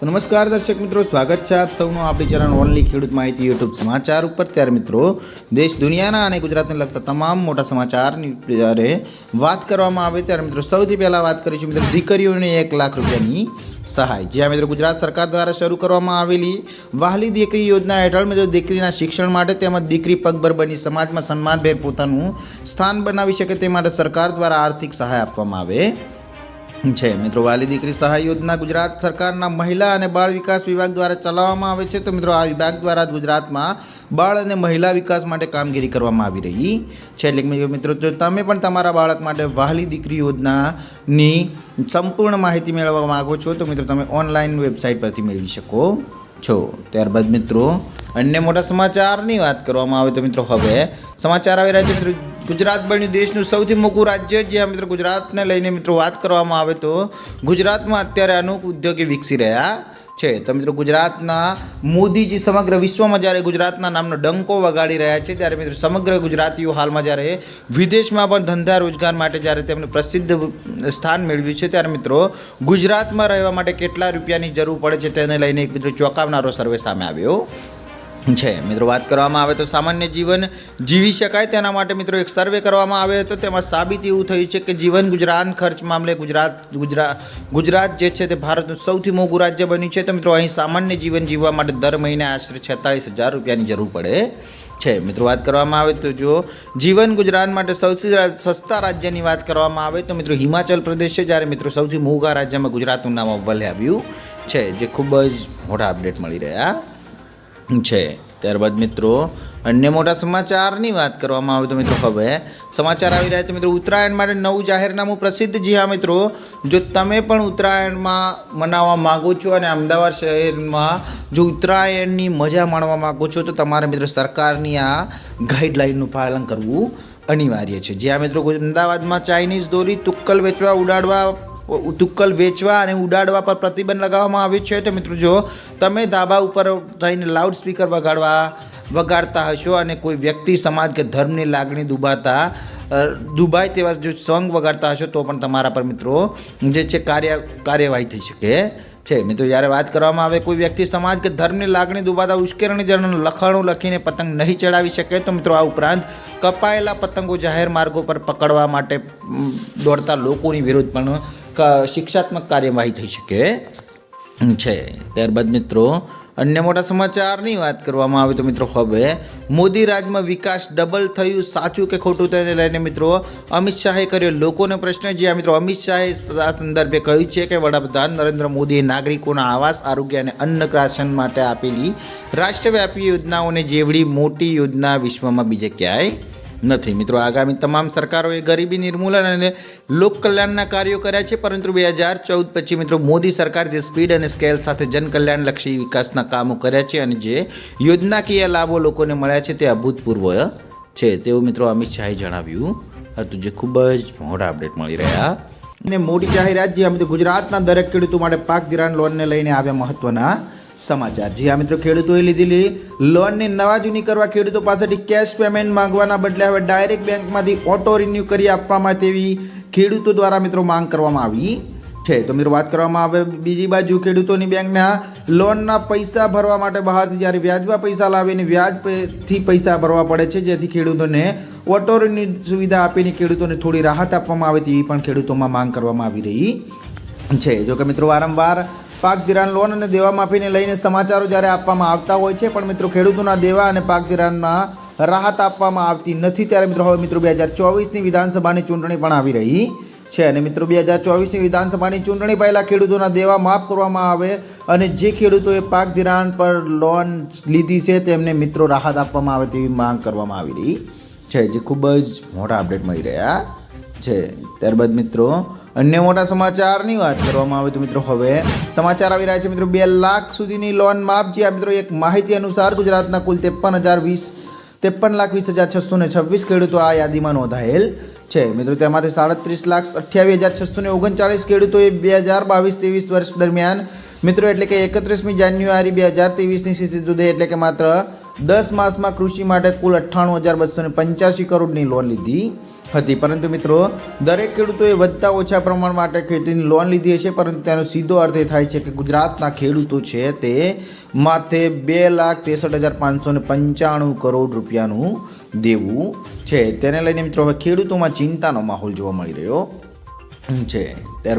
तो नमस्कार दर्शक मित्रों, स्वागत है आप सबનું આપણી ચેનલ ઓનલી ખેડૂત માહિતી યુટ્યુબ સમાચાર ઉપર। ત્યારે મિત્રો દેશ દુનિયાના અને ગુજરાતને લગતા તમામ મોટા સમાચારની જ્યારે વાત કરવામાં આવે ત્યારે મિત્રો સૌથી પહેલાં વાત કરીશું મિત્રો દીકરીઓને 1 લાખ રૂપિયાની સહાય। જ્યાં મિત્રો ગુજરાત સરકાર દ્વારા શરૂ કરવામાં આવેલી વહાલી દીકરી યોજના હેઠળ મિત્રો દીકરીના શિક્ષણ માટે તેમજ દીકરી પગભર બની સમાજમાં સન્માનભેર પોતાનું સ્થાન બનાવી શકે તે માટે સરકાર દ્વારા આર્થિક સહાય આપવામાં આવે છે। મિત્રો વાલી દીકરી સહાય યોજના ગુજરાત સરકારના મહિલા અને બાળ વિકાસ વિભાગ દ્વારા ચલાવવામાં આવે છે। તો મિત્રો આ વિભાગ દ્વારા ગુજરાતમાં બાળ અને મહિલા વિકાસ માટે કામગીરી કરવામાં આવી રહી છે। એટલે કે મિત્રો જો તમે પણ તમારા બાળક માટે વાલી દીકરી યોજનાની સંપૂર્ણ માહિતી મેળવવા માગો છો તો મિત્રો તમે ઓનલાઈન વેબસાઇટ પરથી મેળવી શકો છો। ત્યારબાદ મિત્રો અન્ય મોટા સમાચારની વાત કરવામાં આવે તો મિત્રો હવે સમાચાર આવી રહ્યા છે મિત્રો ગુજરાત બન્યું દેશનું સૌથી મોટું રાજ્ય। જ્યાં મિત્રો ગુજરાતને લઈને મિત્રો વાત કરવામાં આવે તો ગુજરાતમાં અત્યારે અનેક ઉદ્યોગો વિકસી રહ્યા છે। તો મિત્રો ગુજરાતના મોદીજી સમગ્ર વિશ્વમાં જ્યારે ગુજરાતના નામનો ડંકો વગાડી રહ્યા છે ત્યારે મિત્રો સમગ્ર ગુજરાતીઓ હાલમાં જ્યારે વિદેશમાં પણ ધંધા રોજગાર માટે જ્યારે તેમનું પ્રસિદ્ધ સ્થાન મેળવ્યું છે ત્યારે મિત્રો ગુજરાતમાં રહેવા માટે કેટલા રૂપિયાની જરૂર પડે છે તેને લઈને એક મિત્રો ચોંકાવનારો સર્વે સામે આવ્યો છે। મિત્રો વાત કરવામાં આવે તો સામાન્ય જીવન જીવી શકાય તેના માટે મિત્રો એક સર્વે કરવામાં આવ્યો હતો। તેમાં સાબિત એવું થયું છે કે જીવન ગુજરાન ખર્ચ મામલે ગુજરાત જે છે તે ભારતનું સૌથી મોંઘું રાજ્ય બન્યું છે। તો મિત્રો અહીં સામાન્ય જીવન જીવવા માટે દર મહિને આશરે 46,000 રૂપિયાની જરૂર પડે છે। મિત્રો વાત કરવામાં આવે તો જો જીવન ગુજરાન માટે સૌથી સસ્તા રાજ્યની વાત કરવામાં આવે તો મિત્રો હિમાચલ પ્રદેશ છે, જ્યારે મિત્રો સૌથી મોંઘા રાજ્યમાં ગુજરાતનું નામ અવ્વલે આવ્યું છે, જે ખૂબ જ મોટા અપડેટ મળી રહ્યા છે। ત્યારબાદ મિત્રો અન્ય મોટા સમાચારની વાત કરવામાં આવે તો મિત્રો હવે સમાચાર આવી રહ્યા છે મિત્રો ઉત્તરાયણ માટે નવું જાહેરનામું પ્રસિદ્ધ। જી હા મિત્રો, જો તમે પણ ઉત્તરાયણમાં મનાવવા માગો છો અને અમદાવાદ શહેરમાં જો ઉત્તરાયણની મજા માણવા માગો છો તો તમારે મિત્રો સરકારની આ ગાઈડલાઇનનું પાલન કરવું અનિવાર્ય છે। જ્યાં મિત્રો અમદાવાદમાં ચાઇનીઝ દોરી તુક્કલ વેચવા અને ઉડાડવા પર પ્રતિબંધ લગાવવામાં આવ્યો છે। તો મિત્રો જો તમે ધાબા ઉપર થઈને લાઉડ સ્પીકર વગાડતા હશો અને કોઈ વ્યક્તિ સમાજ કે ધર્મની લાગણી દુભાય તેવા જો સોંગ વગાડતા હશો તો પણ તમારા પર મિત્રો જે છે કાર્યવાહી થઈ શકે છે। મિત્રો જ્યારે વાત કરવામાં આવે કોઈ વ્યક્તિ સમાજ કે ધર્મની લાગણી દુભાતા ઉશ્કેરણીજનક લખાણો લખીને પતંગ નહીં ચડાવી શકે તો મિત્રો આ ઉપરાંત કપાયેલા પતંગો જાહેર માર્ગો પર પકડવા માટે દોડતા લોકોની વિરુદ્ધ પણ શિક્ષાત્મક કાર્યવાહી થઈ શકે છે। ત્યારબાદ મિત્રો અન્ય મોટા સમાચારની વાત કરવામાં આવે તો મિત્રો હવે મોદી રાજમાં વિકાસ ડબલ થયું, સાચું કે ખોટું તેને લઈને મિત્રો અમિત શાહે કર્યો લોકોને પ્રશ્ન। જ્યાં મિત્રો અમિત શાહે આ સંદર્ભે કહ્યું છે કે વડાપ્રધાન નરેન્દ્ર મોદીએ નાગરિકોના આવાસ, આરોગ્ય અને અન્ન રાશન માટે આપેલી રાષ્ટ્રવ્યાપી યોજનાઓને જેવડી મોટી યોજના વિશ્વમાં બીજે ક્યાંય નથી। મિત્રો આગામી તમામ સરકારોએ ગરીબી નિર્મૂલન અને લોક કલ્યાણના કાર્યો કર્યા છે, પરંતુ 2014 પછી મિત્રો મોદી સરકાર જે સ્પીડ અને સ્કેલ સાથે જનકલ્યાણલક્ષી વિકાસના કામો કર્યા છે અને જે યોજનાકીય લાભો લોકોને મળ્યા છે તે અભૂતપૂર્વ છે તેવું મિત્રો અમિત શાહે જણાવ્યું હતું, જે ખૂબ જ મોટા અપડેટ મળી રહ્યા અને મોટી જાહેરાત। જે મિત્રો ગુજરાતના દરેક ખેડૂતો માટે પાક ધિરાણ લોનને લઈને આવ્યા મહત્વના સમાચાર। જી આ મિત્રો ખેડૂતોએ લીધેલી લોનને નવા જૂની કરવા ખેડૂતો પાસેથી કેશ પેમેન્ટ માંગવાના બદલે હવે ડાયરેક્ટ બેંકમાંથી ઓટો રિન્યૂ કરી આપવામાં તેવી ખેડૂતો દ્વારા મિત્રો માંગ કરવામાં આવી છે। તો મિત્રો વાત કરવામાં આવે બીજી બાજુ ખેડૂતોની બેંકના લોનના પૈસા ભરવા માટે બહારથી જ્યારે વ્યાજમાં પૈસા લાવીને વ્યાજથી પૈસા ભરવા પડે છે, જેથી ખેડૂતોને ઓટો રિન્યૂ સુવિધા આપીને ખેડૂતોને થોડી રાહત આપવામાં આવે તેવી પણ ખેડૂતોમાં માંગ કરવામાં આવી રહી છે। જો કે મિત્રો વારંવાર પાક ધિરાણ લોન અને દેવા માફીને લઈને સમાચારો જ્યારે આપવામાં આવતા હોય છે, પણ મિત્રો ખેડૂતોના દેવા અને પાક ધિરાણના રાહત આપવામાં આવતી નથી। ત્યારે મિત્રો હવે મિત્રો 2024ની વિધાનસભાની ચૂંટણી પણ આવી રહી છે અને મિત્રો 2024ની વિધાનસભાની ચૂંટણી પહેલાં ખેડૂતોના દેવા માફ કરવામાં આવે અને જે ખેડૂતોએ પાક ધિરાણ પર લોન લીધી છે તેમને મિત્રો રાહત આપવામાં આવે તેવી માંગ કરવામાં આવી રહી છે, જે ખૂબ જ મોટા અપડેટ મળી રહ્યા છે। ત્યારબાદ મિત્રો અન્ય મોટા સમાચારની વાત કરવામાં આવે તો મિત્રો હવે સમાચાર આવી રહ્યા છે મિત્રો 2 લાખ સુધીની લોન માફ। જે મિત્રો એક માહિતી અનુસાર ગુજરાતના કુલ 53,20,626 ખેડૂતો આ યાદીમાં નોંધાયેલ છે। મિત્રો તેમાંથી 37,28,639 ખેડૂતોએ 2022-23 વર્ષ દરમિયાન મિત્રો એટલે કે 31મી જાન્યુઆરી 2023ની સ્થિતિ સુધી એટલે કે માત્ર 10 માસમાં કૃષિ માટે કુલ 98,285 કરોડની લોન લીધી હતી. પરંતુ મિત્રો દરેક ખેડૂતોએ વધતા ઓછા પ્રમાણ માટે ખેતીની લોન લીધી હશે, પરંતુ તેનો સીધો અર્થ એ થાય છે કે ગુજરાતના ખેડૂતો છે તે માથે 2,63,595 કરોડ રૂપિયાનું દેવું છે. તેને લઈને મિત્રો હવે ખેડૂતોમાં ચિંતાનો માહોલ જોવા મળી રહ્યો છે. ત્યારબાદ